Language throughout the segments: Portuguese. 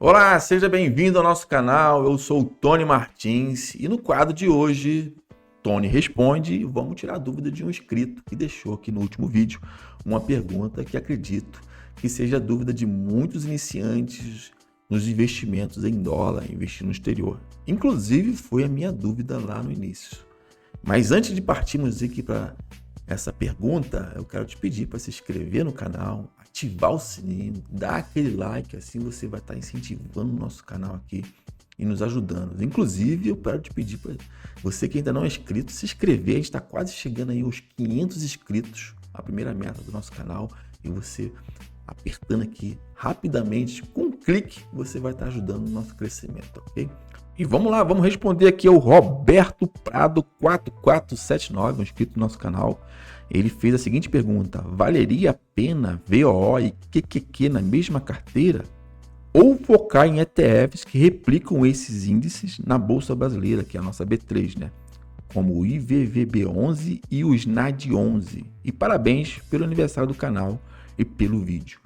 Olá, seja bem-vindo ao nosso canal. Eu sou o Tony Martins e no quadro de hoje, Tony responde e vamos tirar a dúvida de um inscrito que deixou aqui no último vídeo uma pergunta que acredito que seja a dúvida de muitos iniciantes nos investimentos em dólar, investir no exterior. Inclusive foi a minha dúvida lá no início. Mas antes de partirmos aqui para essa pergunta, eu quero te pedir para se inscrever no canal, ativar o sininho, dar aquele like, assim você vai estar incentivando o nosso canal aqui e nos ajudando. Inclusive, eu quero te pedir para você que ainda não é inscrito, se inscrever. A gente está quase chegando aí aos 500 inscritos, a primeira meta do nosso canal, e você apertando aqui rapidamente, com um clique, você vai estar ajudando no nosso crescimento, ok? E vamos lá, vamos responder aqui ao Roberto Prado 4479, um inscrito do nosso canal. Ele fez a seguinte pergunta: valeria a pena VOO e QQQ na mesma carteira? Ou focar em ETFs que replicam esses índices na Bolsa Brasileira, que é a nossa B3, né? Como o IVVB11 e o SNAD11. E parabéns pelo aniversário do canal e pelo vídeo.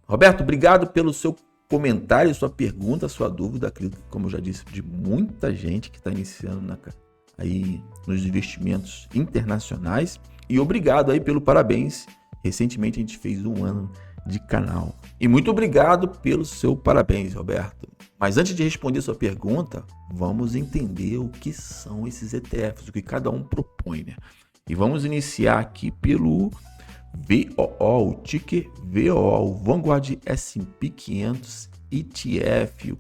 Roberto, obrigado pelo seu comentário, sua pergunta, sua dúvida. Acredito, como eu já disse, de muita gente que está iniciando aí nos investimentos internacionais. E obrigado aí pelo parabéns. Recentemente a gente fez 1 ano de canal. E muito obrigado pelo seu parabéns, Roberto. Mas antes de responder sua pergunta, vamos entender o que são esses ETFs, o que cada um propõe, né? E vamos iniciar aqui pelo VOO, o ticker VOO, o Vanguard S&P 500 ETF.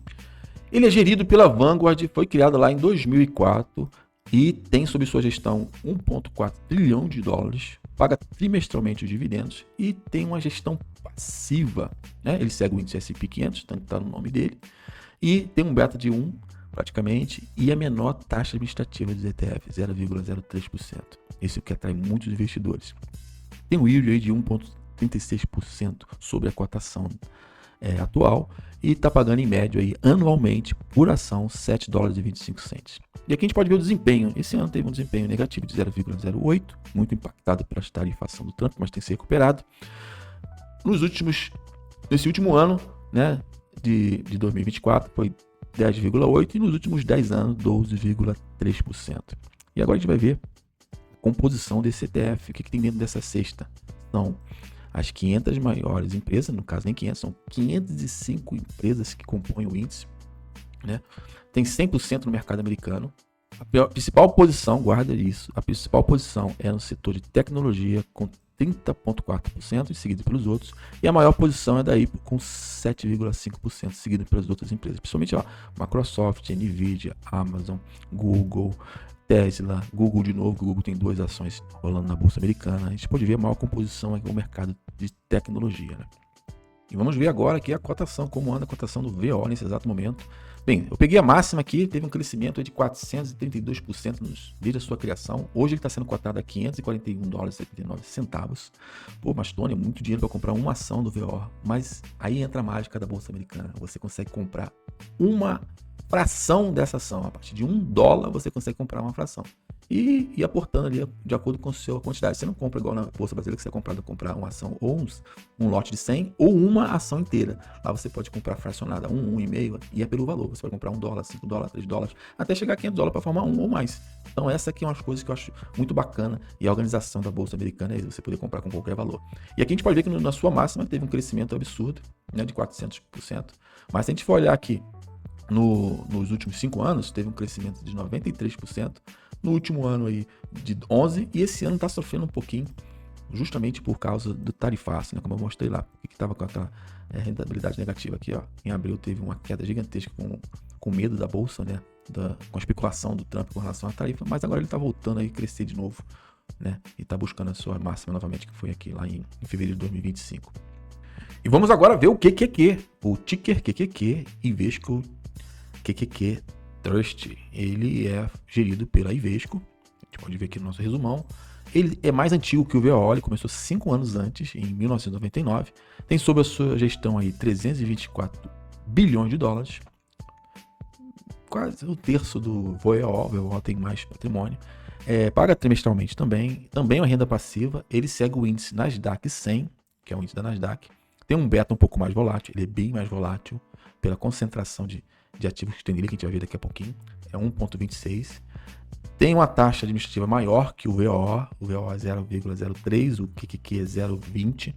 Ele é gerido pela Vanguard, foi criado lá em 2004 e tem sob sua gestão 1,4 trilhão de dólares, paga trimestralmente os dividendos e tem uma gestão passiva, né? Ele segue o índice S&P 500, tanto está no nome dele, e tem um beta de 1 praticamente e a menor taxa administrativa dos ETF, 0,03%. Isso é o que atrai muitos investidores. Tem um yield aí de 1,36% sobre a cotação atual e está pagando em média aí, anualmente por ação $7,25. E aqui a gente pode ver o desempenho. Esse ano teve um desempenho negativo de 0,08, muito impactado pela tarifação do Trump, mas tem se recuperado. Nesse último ano, né, de 2024 foi 10,8% e nos últimos 10 anos 12,3%. E agora a gente vai ver composição desse ETF, o que tem dentro dessa cesta? São as 500 maiores empresas, no caso nem 500, são 505 empresas que compõem o índice, né? Tem 100% no mercado americano. A principal posição, guarda isso, a principal posição é no setor de tecnologia com 30,4%, seguido pelos outros, e a maior posição é daí com 7,5%, seguido pelas outras empresas, principalmente Microsoft, Nvidia, Amazon, Google, Tesla, Google de novo, que o Google tem 2 ações rolando na Bolsa Americana. A gente pode ver a maior composição aqui no mercado de tecnologia, né? E vamos ver agora aqui a cotação, como anda a cotação do VO nesse exato momento. Bem, eu peguei a máxima aqui, teve um crescimento de 432% desde a sua criação. Hoje ele está sendo cotado a $541,79. Pô, mas Tony, é muito dinheiro para comprar uma ação do VO. Mas aí entra a mágica da Bolsa Americana. Você consegue comprar uma fração dessa ação. A partir de $1 você consegue comprar uma fração. E aportando ali de acordo com a sua quantidade. Você não compra igual na Bolsa Brasileira, que você é comprado a comprar uma ação ou um lote de 100 ou uma ação inteira. Lá você pode comprar fracionada 1,5 e é pelo valor. Você pode comprar $1, $5, $3, até chegar a $500 para formar um ou mais. Então essa aqui é uma das coisas que eu acho muito bacana e a organização da Bolsa Americana é isso, você poder comprar com qualquer valor. E aqui a gente pode ver que na sua máxima teve um crescimento absurdo, né, de 400%. Mas se a gente for olhar aqui, nos últimos 5 anos, teve um crescimento de 93%, no último ano aí de 11%, e esse ano está sofrendo um pouquinho, justamente por causa do tarifaço, né, como eu mostrei lá, que estava com aquela rentabilidade negativa aqui, ó. Em abril teve uma queda gigantesca com medo da bolsa, né, com a especulação do Trump com relação à tarifa, mas agora ele está voltando aí a crescer de novo, né, e está buscando a sua máxima novamente, que foi aqui lá em fevereiro de 2025. E vamos agora ver o QQQ, o ticker QQQ, Invesco QQQ Trust. Ele é gerido pela Invesco. A gente pode ver aqui no nosso resumão. Ele é mais antigo que o VOO, ele começou 5 anos antes, em 1999. Tem sob a sua gestão aí 324 bilhões de dólares. Quase o terço do VOO. O VOO tem mais patrimônio. Paga trimestralmente também. Também é uma renda passiva. Ele segue o índice Nasdaq 100, que é o índice da Nasdaq. Tem um beta um pouco mais volátil, ele é bem mais volátil pela concentração de ativos que tem nele, que a gente vai ver daqui a pouquinho, é 1,26. Tem uma taxa administrativa maior que o VOO é 0,03, o QQQ é 0,20.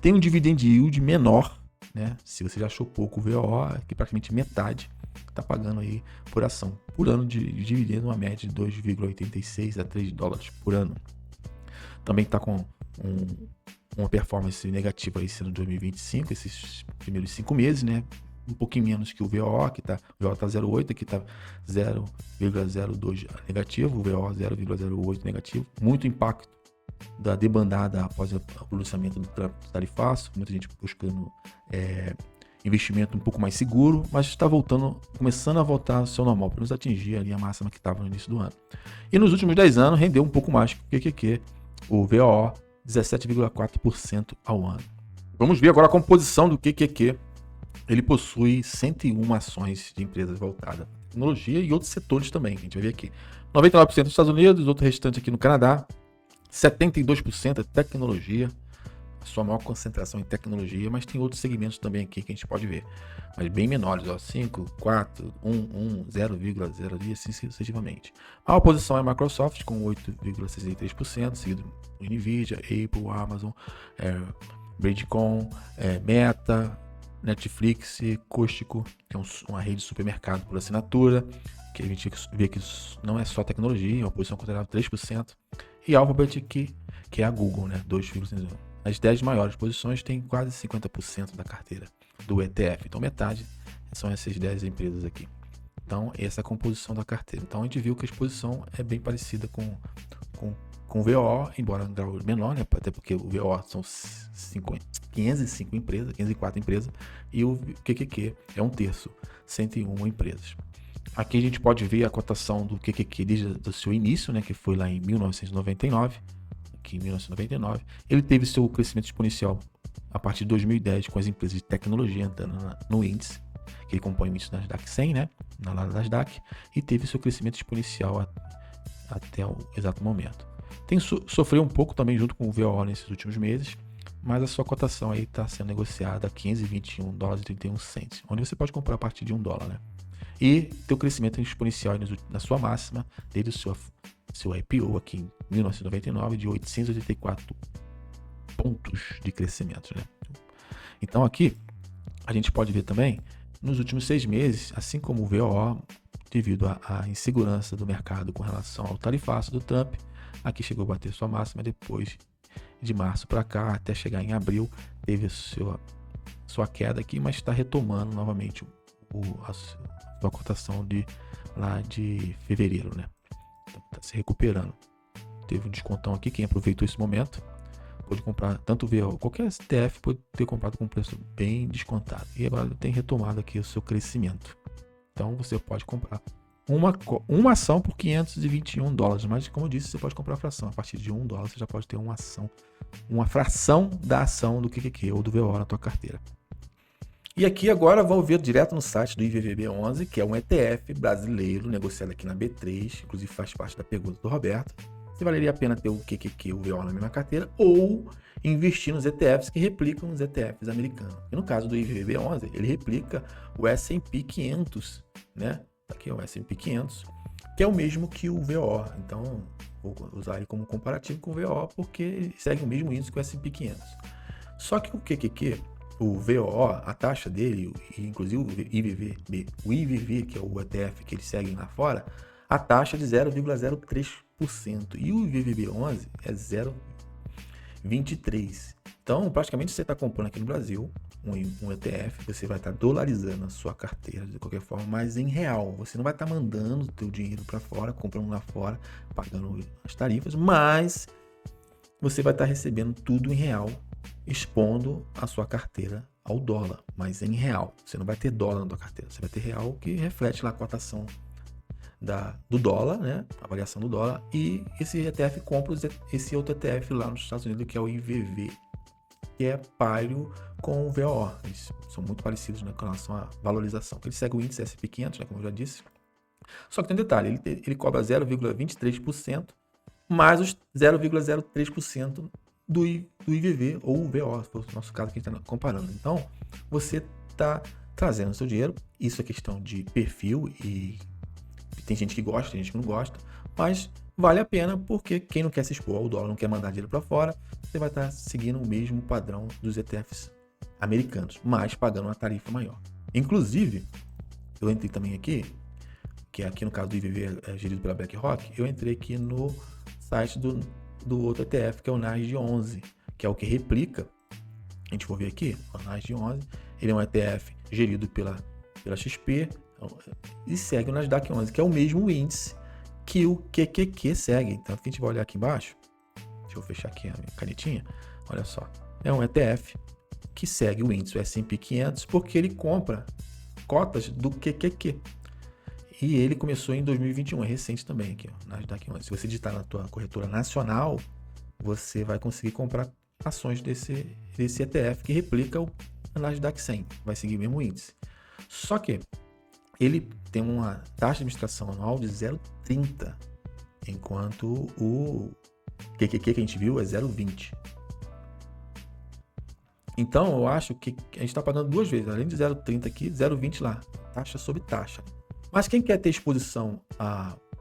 Tem um dividend yield menor, né? Se você já achou pouco o VOO, é que praticamente metade está pagando aí por ação. Por ano de dividendo, uma média de 2,86 a 3 dólares por ano. Também está com uma performance negativa aí sendo 2025, esses primeiros 5 meses, né? Um pouquinho menos que o VOO, que tá, o VOO tá 0,8, aqui tá 0,02 negativo, o VOO 0,08 negativo. Muito impacto da debandada após o pronunciamento do tarifaço, muita gente buscando investimento um pouco mais seguro, mas está começando a voltar ao seu normal, para nos atingir ali a máxima que estava no início do ano. E nos últimos 10 anos rendeu um pouco mais que o QQQ, o VOO 17,4% ao ano. Vamos ver agora a composição do QQQ. Ele possui 101 ações de empresas voltadas à tecnologia e outros setores também, que a gente vai ver aqui. 99% nos Estados Unidos, outro restante aqui no Canadá. 72% é tecnologia, a sua maior concentração em tecnologia, mas tem outros segmentos também aqui que a gente pode ver, mas bem menores, 5, 4, 1, 0,0 e assim sucessivamente. A oposição é a Microsoft com 8,63%, seguido por Nvidia, Apple, Amazon, Broadcom, Meta, Netflix, Costco, que é uma rede de supermercado por assinatura, que a gente vê que não é só tecnologia, é uma posição considerável 3%, e Alphabet, que é a Google, né, 2,5%. As 10 maiores posições têm quase 50% da carteira do ETF, então metade são essas 10 empresas aqui. Então, essa é a composição da carteira. Então, a gente viu que a exposição é bem parecida com o VOO, embora em grau menor, né? Até porque o VOO são 505 empresas, 504 empresas, e o QQQ é 1/3, 101 empresas. Aqui a gente pode ver a cotação do QQQ desde o seu início, né? Que foi lá em 1999. Aqui em 1999, ele teve seu crescimento exponencial a partir de 2010 com as empresas de tecnologia entrando no índice, que ele compõe o índice Nasdaq 100, né? Na Nasdaq, e teve seu crescimento exponencial até o exato momento. Sofreu um pouco também junto com o VOO nesses últimos meses, mas a sua cotação aí está sendo negociada a 15,21 dólares e 31 cents, onde você pode comprar a partir de $1, né? E teu crescimento exponencial na sua máxima, desde o seu IPO aqui em 1999, de 884 pontos de crescimento, né? Então aqui a gente pode ver também, nos últimos 6 meses, assim como o VOO, devido à insegurança do mercado com relação ao tarifaço do Trump, aqui chegou a bater sua máxima, depois de março para cá, até chegar em abril, teve sua queda aqui, mas está retomando novamente a sua cotação lá de fevereiro, né? Está se recuperando. Teve um descontão aqui, quem aproveitou esse momento pode comprar tanto VOO, qualquer STF pode ter comprado com preço bem descontado. E agora tem retomado aqui o seu crescimento. Então você pode comprar uma ação por 521 dólares, mas como eu disse, você pode comprar a fração. A partir de $1 você já pode ter uma fração da ação do QQQ ou do VOO na tua carteira. E aqui agora vamos ver direto no site do IVVB11, que é um ETF brasileiro negociado aqui na B3, inclusive faz parte da pergunta do Roberto. Se valeria a pena ter o QQQ, o VOO na mesma carteira, ou investir nos ETFs que replicam os ETFs americanos. E no caso do IVVB11, ele replica o S&P 500, né? Aqui é o S&P 500, que é o mesmo que o VOO. Então, vou usar ele como comparativo com o VOO, porque segue o mesmo índice que o S&P 500. Só que o QQQ, o VOO, a taxa dele, inclusive o IVV, que é o ETF que eles seguem lá fora, a taxa é de 0,03%. E o IVVB11 é 0,23%. Então, praticamente você está comprando aqui no Brasil um ETF, você vai estar dolarizando a sua carteira de qualquer forma, mas em real. Você não vai estar mandando o teu dinheiro para fora, comprando lá fora, pagando as tarifas, mas você vai estar recebendo tudo em real, expondo a sua carteira ao dólar, mas em real. Você não vai ter dólar na sua carteira, você vai ter real, que reflete lá a cotação do dólar, né? A variação do dólar, e esse ETF compra esse outro ETF lá nos Estados Unidos, que é o IVV, que é páreo com o VOO. Eles são muito parecidos, né, com relação à valorização. Ele segue o índice S&P 500, né, como eu já disse. Só que tem um detalhe, ele cobra 0,23%, mais os 0,03% do IVV ou o VO, se for o nosso caso que a gente está comparando. Então, você está trazendo o seu dinheiro. Isso é questão de perfil e tem gente que gosta, tem gente que não gosta, mas vale a pena porque quem não quer se expor ao dólar, não quer mandar dinheiro para fora, você vai estar seguindo o mesmo padrão dos ETFs americanos, mas pagando uma tarifa maior. Inclusive, eu entrei também aqui, que é aqui no caso do IVV é gerido pela BlackRock, eu entrei aqui no site do outro ETF, que é o NASD 11, que é o que replica, a gente for ver aqui, o NASD 11, ele é um ETF gerido pela XP e segue o Nasdaq 11, que é o mesmo índice que o QQQ segue. Então, que a gente vai olhar aqui embaixo, deixa eu fechar aqui a minha canetinha, olha só, é um ETF que segue o índice S&P 500 porque ele compra cotas do QQQ. E ele começou em 2021, é recente também aqui, ó, Nasdaq 11. Se você digitar na tua corretora nacional, você vai conseguir comprar ações desse ETF que replica o Nasdaq 100, vai seguir o mesmo índice. Só que ele tem uma taxa de administração anual de 0,30, enquanto o QQQ que a gente viu é 0,20. Então, eu acho que a gente está pagando duas vezes, além de 0,30 aqui, 0,20 lá, taxa sobre taxa. Mas quem quer ter exposição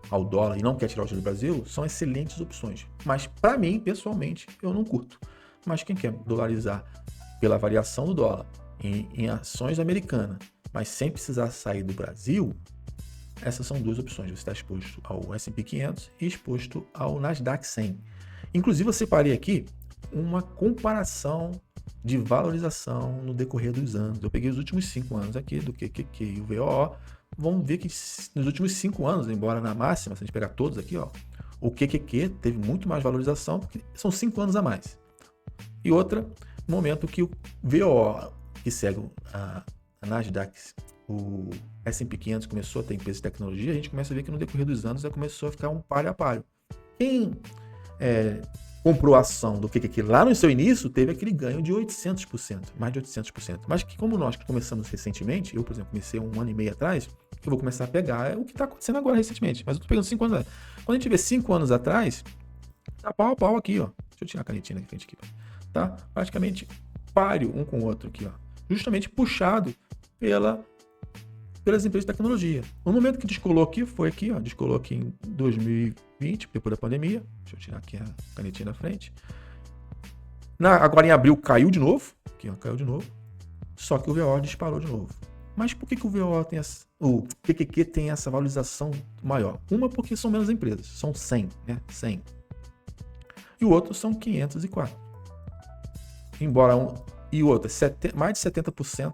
ao dólar e não quer tirar o dinheiro do Brasil, são excelentes opções. Mas para mim, pessoalmente, eu não curto. Mas quem quer dolarizar pela variação do dólar em ações americanas, mas sem precisar sair do Brasil, essas são duas opções. Você está exposto ao S&P 500 e exposto ao Nasdaq 100. Inclusive, eu separei aqui uma comparação de valorização no decorrer dos anos. Eu peguei os últimos 5 anos aqui do QQQ e o VOO. Vamos ver que nos últimos 5 anos, embora na máxima, se a gente pegar todos aqui, ó, o QQQ teve muito mais valorização, porque são 5 anos a mais. E outra, no momento que o VOO, que segue a Nasdaq, o S&P 500 começou a ter empresas de tecnologia, a gente começa a ver que no decorrer dos anos já começou a ficar um páreo a páreo. Quem comprou a ação do QQQ lá no seu início, teve aquele ganho de 800%, mais de 800%. Mas que como nós que começamos recentemente, eu, por exemplo, comecei 1 ano e meio atrás, eu vou começar a pegar o que está acontecendo agora recentemente. Mas eu estou pegando 5 anos atrás. Quando a gente vê 5 anos atrás, tá pau a pau aqui, ó. Deixa eu tirar a canetinha da frente aqui. Tá? Praticamente páreo um com o outro aqui, ó. Justamente puxado pelas empresas de tecnologia. No momento que descolou aqui, foi aqui, ó, descolou aqui em 2020, depois da pandemia. Deixa eu tirar aqui a canetinha da frente. Agora em abril caiu de novo, aqui, ó, caiu de novo. Só que o VO disparou de novo. Mas por que o VO tem o QQQ tem essa valorização maior? Uma, porque são menos empresas, são 100, né? 100. E o outro são 504. Embora e o outro, mais de 70%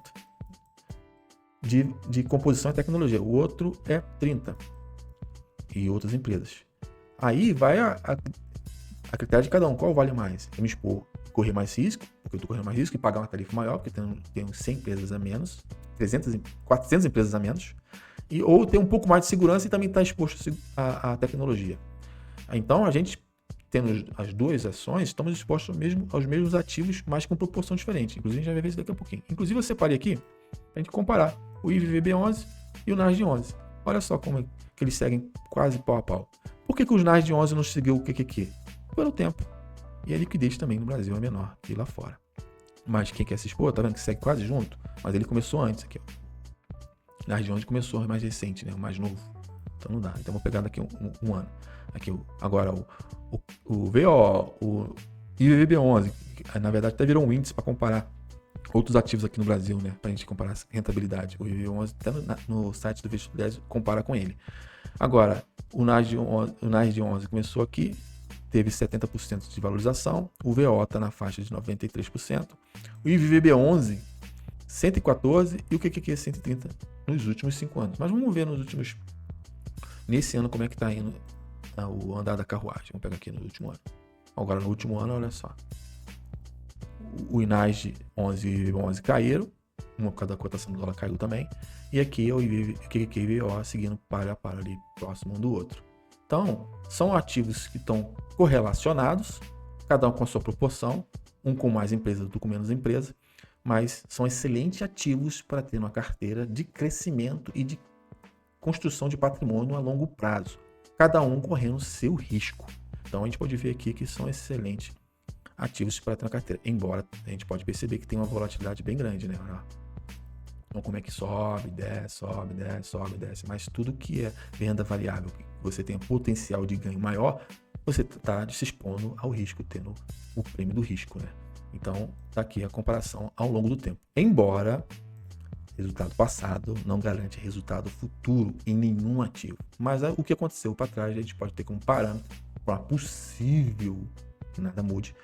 de composição e tecnologia. O outro é 30%. E outras empresas. Aí vai a critério de cada um. Qual vale mais? Eu me expor, correr mais risco, porque eu estou correndo mais risco, e pagar uma tarifa maior, porque tenho 100 empresas a menos, 400 empresas a menos, ou ter um pouco mais de segurança e também estar exposto à tecnologia. Então, a gente, tendo as duas ações, estamos expostos aos mesmos ativos, mas com proporção diferente. Inclusive, a gente já vai ver isso daqui a pouquinho. Inclusive, eu separei aqui para a gente comparar o IVVB11 e o NASD 11. Olha só como que eles seguem quase pau a pau. Por que o NASD 11 não seguiu o QQQ? Pelo tempo. E a liquidez também no Brasil é menor que lá fora. Mas quem quer se expor, tá vendo que segue quase junto? Mas ele começou antes aqui, ó. O NASD 11 começou mais recente, né? O mais novo. Então não dá. Então vou pegar daqui um ano. Aqui, agora o VO, o IVVB11, na verdade até virou um índice para comparar outros ativos aqui no Brasil, né? Para a gente comparar a rentabilidade. O IVV11 até no site do Vestibular compara com ele. Agora, o NASD 11 começou aqui, teve 70% de valorização, o VO está na faixa de 93%, o IVVB11 114% e o QQQ 130% nos últimos 5 anos. Mas vamos ver nesse ano como é que está indo o andar da carruagem. Vamos pegar aqui no último ano. Agora no último ano, olha só. O INASD 11 e o IVV11 caíram, uma por causa da cotação do dólar caiu também, e aqui é o QQQ e o VO seguindo para ali, próximo um do outro. Então, são ativos que estão correlacionados, cada um com a sua proporção, um com mais empresa, outro com menos empresa, mas são excelentes ativos para ter uma carteira de crescimento e de construção de patrimônio a longo prazo, cada um correndo seu risco. Então, a gente pode ver aqui que são excelentes ativos para ter na carteira. Embora a gente pode perceber que tem uma volatilidade bem grande, né? Então, como é que sobe, desce, mas tudo que é renda variável, que você tem potencial de ganho maior, você está se expondo ao risco, tendo o prêmio do risco, né? Então, tá aqui a comparação ao longo do tempo. Embora resultado passado não garante resultado futuro em nenhum ativo. Mas o que aconteceu para trás, a gente pode ter como parâmetro para possível, que nada mude,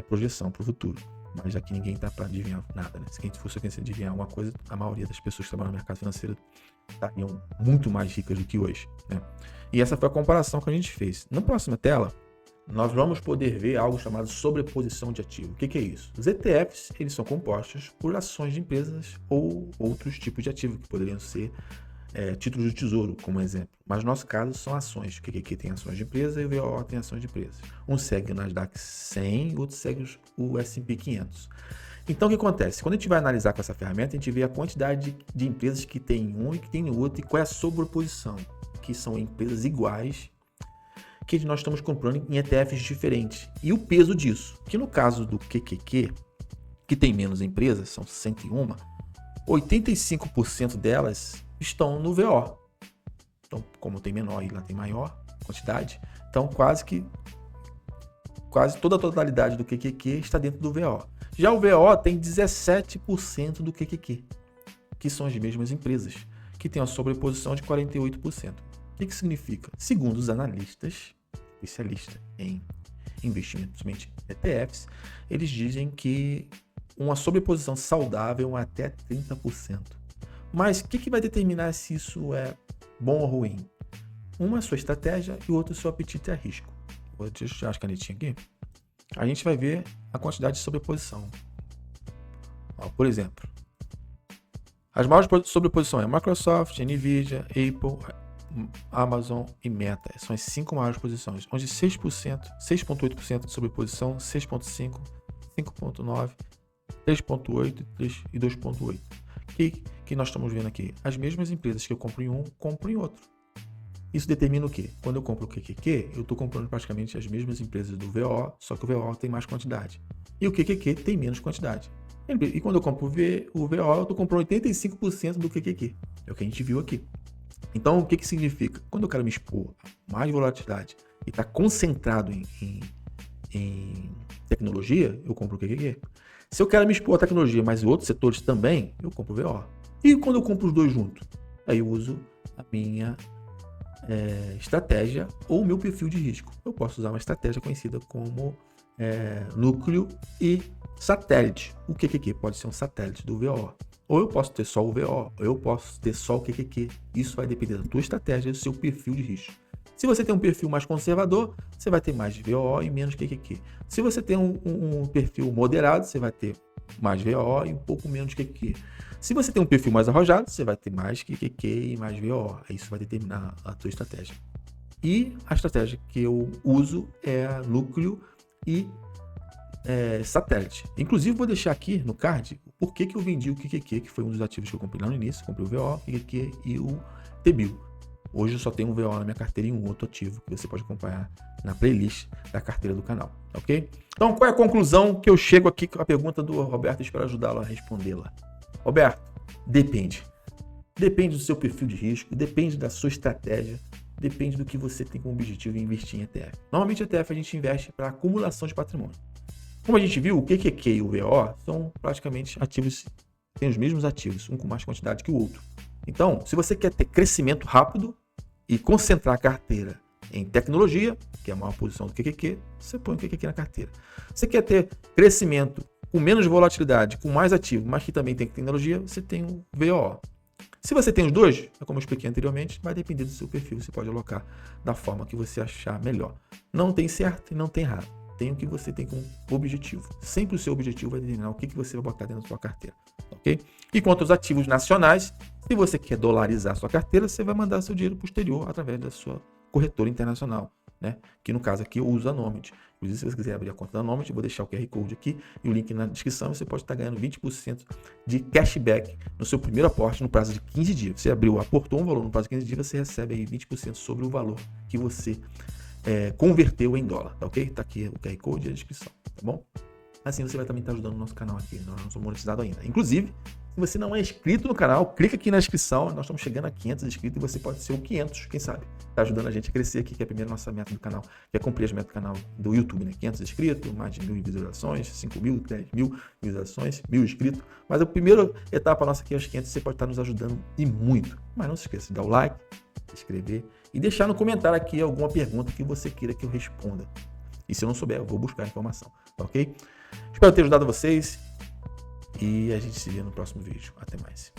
projeção para o futuro. Mas aqui ninguém está para adivinhar nada, né? Se a gente fosse pensar em adivinhar alguma coisa, a maioria das pessoas que trabalham no mercado financeiro estariam muito mais ricas do que hoje, né? E essa foi a comparação que a gente fez. Na próxima tela, nós vamos poder ver algo chamado sobreposição de ativo. O que é isso? Os ETFs, eles são compostos por ações de empresas ou outros tipos de ativo, que poderiam ser títulos de tesouro, como exemplo. Mas no nosso caso são ações. O que tem ações de empresa e o VO tem ações de empresas. Um segue o Nasdaq 100, o outro segue o S&P 500. Então o que acontece? Quando a gente vai analisar com essa ferramenta, a gente vê a quantidade de empresas que tem um e que tem outro e qual é a sobreposição, que são empresas iguais que nós estamos comprando em ETFs diferentes. E o peso disso, que no caso do QQQ, que tem menos empresas, são 101, 85% delas estão no VO. Então, como tem menor e lá tem maior quantidade, então quase toda a totalidade do QQQ está dentro do VO. Já o VO tem 17% do QQQ, que são as mesmas empresas, que tem uma sobreposição de 48%. O que significa? Segundo os analistas, especialistas em investimento, principalmente ETFs, eles dizem que uma sobreposição saudável é até 30%. Mas o que vai determinar se isso é bom ou ruim? Uma é a sua estratégia e o outro é o seu apetite a risco. Vou deixar as canetinhas aqui. A gente vai ver a quantidade de sobreposição. Por exemplo, as maiores sobreposições é Microsoft, Nvidia, Apple, Amazon e Meta. São as 5 maiores posições, onde 6,8% de sobreposição, 6,5%, 5,9%, 3,8% e 2,8%. Que nós estamos vendo aqui? As mesmas empresas que eu compro em um, compro em outro. Isso determina o quê? Quando eu compro o QQQ, eu estou comprando praticamente as mesmas empresas do VO, só que o VO tem mais quantidade. E o QQQ tem menos quantidade. E quando eu compro o VO, eu estou comprando 85% do QQQ. É o que a gente viu aqui. Então, o que significa? Quando eu quero me expor a mais volatilidade e está concentrado em tecnologia, eu compro o QQQ. Se eu quero me expor a tecnologia, mas em outros setores também, eu compro o VO. E quando eu compro os dois juntos? Aí eu uso a minha estratégia ou o meu perfil de risco. Eu posso usar uma estratégia conhecida como núcleo e satélite. O QQQ pode ser um satélite do VO. Ou eu posso ter só o VO, ou eu posso ter só o QQQ. Isso vai depender da tua estratégia e do seu perfil de risco. Se você tem um perfil mais conservador, você vai ter mais VO e menos QQQ. Se você tem um perfil moderado, você vai ter mais VO e um pouco menos QQQ. Se você tem um perfil mais arrojado, você vai ter mais QQQ e mais VO. Isso vai determinar a tua estratégia. E a estratégia que eu uso é núcleo e satélite. Inclusive, vou deixar aqui no card por que eu vendi o QQQ, que foi um dos ativos que eu comprei lá no início. Comprei o VO, o QQQ e o T-Bill. Hoje eu só tenho um VO na minha carteira e um outro ativo que você pode acompanhar na playlist da carteira do canal, ok? Então, qual é a conclusão que eu chego aqui com a pergunta do Roberto? Espero ajudá-lo a respondê-la. Roberto, depende. Depende do seu perfil de risco, depende da sua estratégia, depende do que você tem como objetivo em investir em ETF. Normalmente, ETF a gente investe para acumulação de patrimônio. Como a gente viu, o QQQ e o VO são praticamente ativos, têm os mesmos ativos, um com mais quantidade que o outro. Então, se você quer ter crescimento rápido e concentrar a carteira em tecnologia, que é a maior posição do QQQ, você põe o QQQ na carteira. Você quer ter crescimento com menos volatilidade, com mais ativo, mas que também tem tecnologia, você tem o VO. Se você tem os dois, como eu expliquei anteriormente, vai depender do seu perfil, você pode alocar da forma que você achar melhor. Não tem certo e não tem errado. Tem o que você tem como objetivo. Sempre o seu objetivo vai determinar o que você vai botar dentro da sua carteira. Ok? E quanto aos ativos nacionais, se você quer dolarizar a sua carteira, você vai mandar seu dinheiro para o exterior através da sua corretora internacional, né? Que no caso aqui eu uso a Nomad. Inclusive, se você quiser abrir a conta da Nomad, eu vou deixar o QR Code aqui e o link na descrição. Você pode estar ganhando 20% de cashback no seu primeiro aporte no prazo de 15 dias. Você aportou um valor no prazo de 15 dias, você recebe aí 20% sobre o valor que você converteu em dólar, tá ok? Tá aqui o QR Code e a descrição, tá bom? Assim você vai também estar ajudando o nosso canal aqui, nós não somos monetizados ainda. Inclusive, se você não é inscrito no canal, clica aqui na descrição, nós estamos chegando a 500 inscritos e você pode ser o 500, quem sabe? Tá ajudando a gente a crescer aqui, que é a primeira nossa meta do canal, que é cumprir as metas do canal do YouTube, né? 500 inscritos, mais de 1000 visualizações, 5.000, 10.000 visualizações, 1.000 inscritos. Mas a primeira etapa nossa aqui é os 500, você pode estar nos ajudando e muito. Mas não se esqueça de dar o like, inscrever e deixar no comentário aqui alguma pergunta que você queira que eu responda. E se eu não souber, eu vou buscar a informação, tá ok? Espero ter ajudado vocês e a gente se vê no próximo vídeo. Até mais.